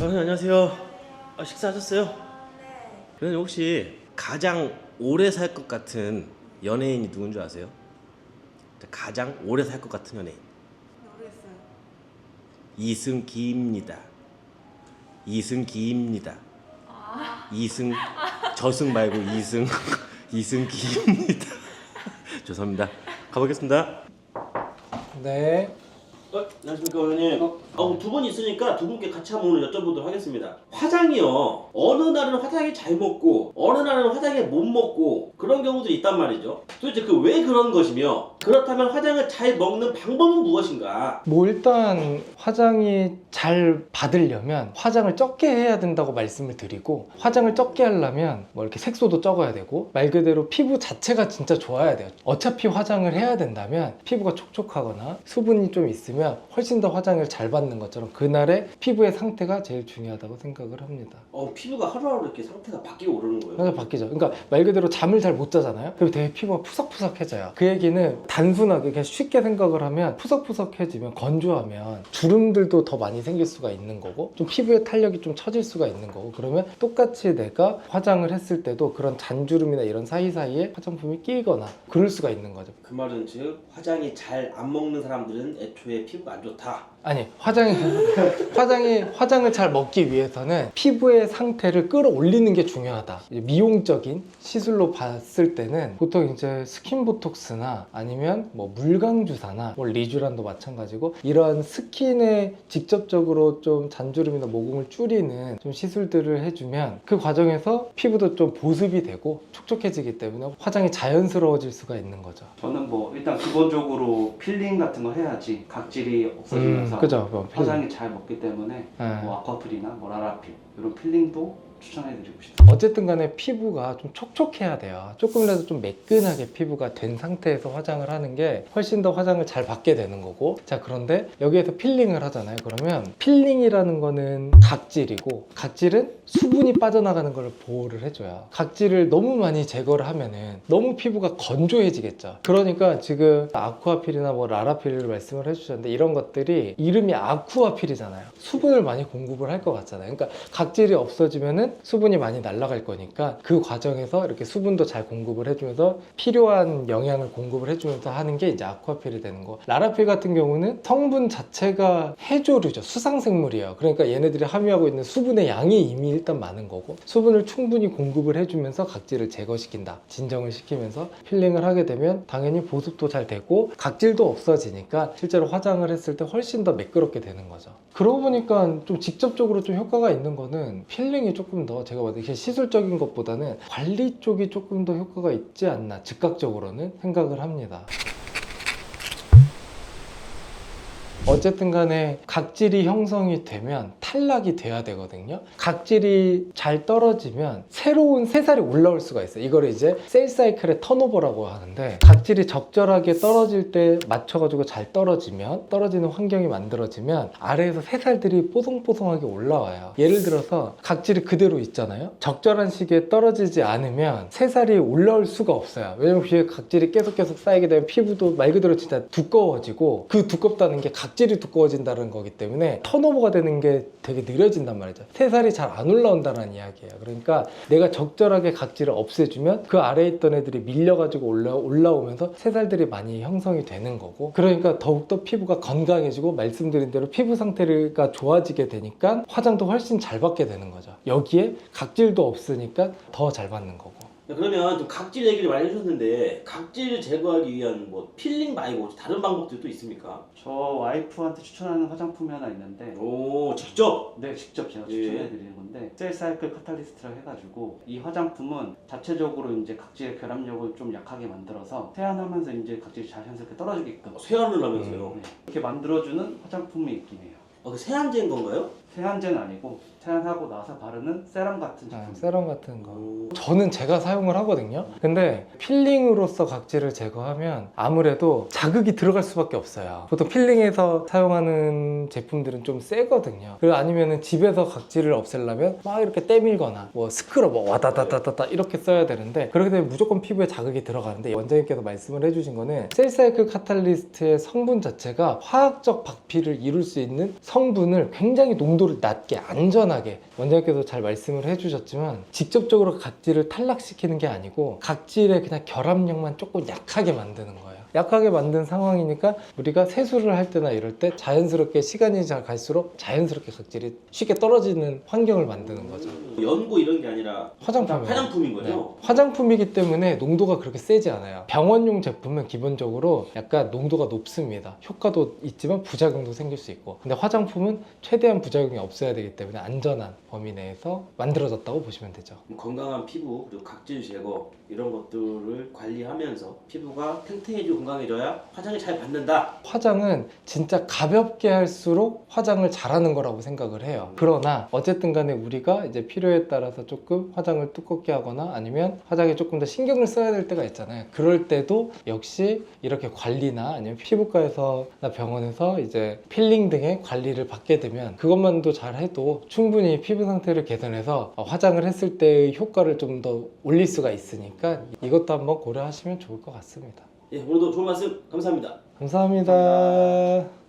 안녕하세요. 식사하셨어요? 그럼 혹시 가장 오래 살 것 같은 연예인이 누군 줄 아세요? 가장 오래 살 것 같은 연예인 모르겠어요. 이승기입니다. 이승기입니다. 이승 저승 말고 이승 이승기입니다. 죄송합니다. 가보겠습니다. 네. 안녕하십니까 의원님. 두 분 있으니까 두 분께 같이 한번 오늘 여쭤보도록 하겠습니다. 화장이요. 어느 날은 화장이 잘 먹고 어느 날은 화장이 못 먹고 그런 경우도 있단 말이죠. 도대체 그 왜 그런 것이며 그렇다면 화장을 잘 먹는 방법은 무엇인가? 뭐 일단 화장이 잘 받으려면 화장을 적게 해야 된다고 말씀을 드리고, 화장을 적게 하려면 뭐 이렇게 색소도 적어야 되고, 말 그대로 피부 자체가 진짜 좋아야 돼요. 어차피 화장을 해야 된다면 피부가 촉촉하거나 수분이 좀 있으면 훨씬 더 화장을 잘 받는 것처럼 그날의 피부의 상태가 제일 중요하다고 생각을 합니다. 피부가 하루하루 이렇게 상태가 바뀌고 오르는 거예요. 그래서 바뀌죠. 그러니까 말 그대로 잠을 잘 못 자잖아요. 그리고 되게 피부가 푸석푸석해져요. 그 얘기는 단순하게 그냥 쉽게 생각을 하면, 푸석푸석해지면 건조하면 주름들도 더 많이 생길 수가 있는 거고, 좀 피부의 탄력이 좀 처질 수가 있는 거고, 그러면 똑같이 내가 화장을 했을 때도 그런 잔주름이나 이런 사이사이에 화장품이 끼거나 그럴 수가 있는 거죠. 그 말은 즉 화장이 잘 안 먹는 사람들은 애초에 피부가 안 좋다. 아니, 화장을 잘 먹기 위해서는 피부의 상태를 끌어올리는 게 중요하다. 이제 미용적인 시술로 봤을 때는 보통 이제 스킨보톡스나 아니면 뭐 물광주사나 뭐 리쥬란도 마찬가지고, 이러한 스킨에 직접적으로 좀 잔주름이나 모공을 줄이는 좀 시술들을 해주면 그 과정에서 피부도 좀 보습이 되고 촉촉해지기 때문에 화장이 자연스러워질 수가 있는 거죠. 저는 뭐 일단 기본적으로 필링 같은 거 해야지 각질이 없어지면서 그죠. 뭐 화장이 잘 먹기 때문에 네. 뭐 아쿠아필이나 뭐 라라필 이런 필링도 추천해드리고 싶어요. 어쨌든 간에 피부가 좀 촉촉해야 돼요. 조금이라도 좀 매끈하게 피부가 된 상태에서 화장을 하는 게 훨씬 더 화장을 잘 받게 되는 거고. 자, 그런데 여기에서 필링을 하잖아요. 그러면 필링이라는 거는 각질이고, 각질은 수분이 빠져나가는 걸 보호를 해줘요. 각질을 너무 많이 제거를 하면은 너무 피부가 건조해지겠죠. 그러니까 지금 아쿠아필이나 뭐 라라필을 말씀을 해주셨는데, 이런 것들이 이름이 아쿠아필이잖아요. 수분을 많이 공급을 할 것 같잖아요. 그러니까 각질이 없어지면은 수분이 많이 날아갈 거니까 그 과정에서 이렇게 수분도 잘 공급을 해주면서 필요한 영양을 공급을 해주면서 하는 게 이제 아쿠아필이 되는 거. 라라필 같은 경우는 성분 자체가 해조류죠. 수상생물이에요. 그러니까 얘네들이 함유하고 있는 수분의 양이 이미 일단 많은 거고, 수분을 충분히 공급을 해주면서 각질을 제거시킨다, 진정을 시키면서 필링을 하게 되면 당연히 보습도 잘 되고 각질도 없어지니까 실제로 화장을 했을 때 훨씬 더 매끄럽게 되는 거죠. 그러고 보니까 좀 직접적으로 좀 효과가 있는 거는 필링이 조금 더, 제가 봐도 이게 시술적인 것보다는 관리 쪽이 조금 더 효과가 있지 않나, 즉각적으로는 생각을 합니다. 어쨌든 간에 각질이 형성이 되면 탈락이 돼야 되거든요. 각질이 잘 떨어지면 새로운 새살이 올라올 수가 있어요. 이걸 이제 셀 사이클의 턴오버라고 하는데, 각질이 적절하게 떨어질 때 맞춰가지고 잘 떨어지는 환경이 만들어지면 아래에서 새살들이 뽀송뽀송하게 올라와요. 예를 들어서 각질이 그대로 있잖아요. 적절한 시기에 떨어지지 않으면 새살이 올라올 수가 없어요. 왜냐면 위에 각질이 계속 쌓이게 되면 피부도 말 그대로 진짜 두꺼워지고, 그 두껍다는 게 각질이 두꺼워진다는 거기 때문에 턴오버가 되는 게 되게 느려진단 말이죠. 새살이 잘 안 올라온다는 이야기예요. 그러니까 내가 적절하게 각질을 없애주면 그 아래에 있던 애들이 밀려가지고 올라오면서 새살들이 많이 형성이 되는 거고, 그러니까 더욱더 피부가 건강해지고 말씀드린 대로 피부 상태가 좋아지게 되니까 화장도 훨씬 잘 받게 되는 거죠. 여기에 각질도 없으니까 더 잘 받는 거고. 그러면 좀 각질 얘기를 많이 해주셨는데 각질을 제거하기 위한 뭐 필링 말고 다른 방법들도 있습니까? 저 와이프한테 추천하는 화장품이 하나 있는데, 오, 직접? 네, 직접 제가 예. 추천해드리는 건데 셀 사이클 카탈리스트라고 해가지고, 이 화장품은 자체적으로 이제 각질의 결합력을 좀 약하게 만들어서 세안하면서 이제 각질이 자연스럽게 떨어지게끔 세안을 하면서요. 네, 이렇게 만들어주는 화장품이 있긴 해요. 그 세안제인 건가요? 세안제는 아니고 세안하고 나서 바르는 세럼 같은 제품. 세럼 같은 거. 오. 저는 제가 사용을 하거든요. 근데 필링으로서 각질을 제거하면 아무래도 자극이 들어갈 수밖에 없어요. 보통 필링에서 사용하는 제품들은 좀 세거든요. 그리고 아니면은 집에서 각질을 없애려면 막 이렇게 때밀거나 뭐 스크럽 와다다다다다 이렇게 써야 되는데, 그렇게 되면 무조건 피부에 자극이 들어가는데, 원장님께서 말씀을 해주신 거는 셀사이클 카탈리스트의 성분 자체가 화학적 박피를 이룰 수 있는 성분을 굉장히 농도 농도를 낮게 안전하게 원장님께서 잘 말씀을 해주셨지만 직접적으로 각질을 탈락시키는 게 아니고 각질의 그냥 결합력만 조금 약하게 만드는 거예요. 약하게 만든 상황이니까 우리가 세수를 할 때나 이럴 때 자연스럽게 시간이 잘 갈수록 자연스럽게 각질이 쉽게 떨어지는 환경을 만드는 거죠. 연고 이런 게 아니라 화장품이에요. 화장품인 거죠? 네. 화장품이기 때문에 농도가 그렇게 세지 않아요. 병원용 제품은 기본적으로 약간 농도가 높습니다. 효과도 있지만 부작용도 생길 수 있고, 근데 화장품은 최대한 부작용이 없어야 되기 때문에 안전한 범위 내에서 만들어졌다고 보시면 되죠. 건강한 피부 그리고 각질 제거 이런 것들을 관리하면서 피부가 탱탱해지고 건강해져야 화장이 잘 받는다. 화장은 진짜 가볍게 할수록 화장을 잘하는 거라고 생각을 해요. 그러나 어쨌든 간에 우리가 이제 필요에 따라서 조금 화장을 두껍게 하거나 아니면 화장에 조금 더 신경을 써야 될 때가 있잖아요. 그럴 때도 역시 이렇게 관리나 아니면 피부과에서나 병원에서 이제 필링 등의 관리를 받게 되면 그것만도 잘 해도 충분히 피부 상태를 개선해서 화장을 했을 때의 효과를 좀 더 올릴 수가 있으니까 이것도 한번 고려하시면 좋을 것 같습니다. 예, 오늘도 좋은 말씀 감사합니다. 감사합니다.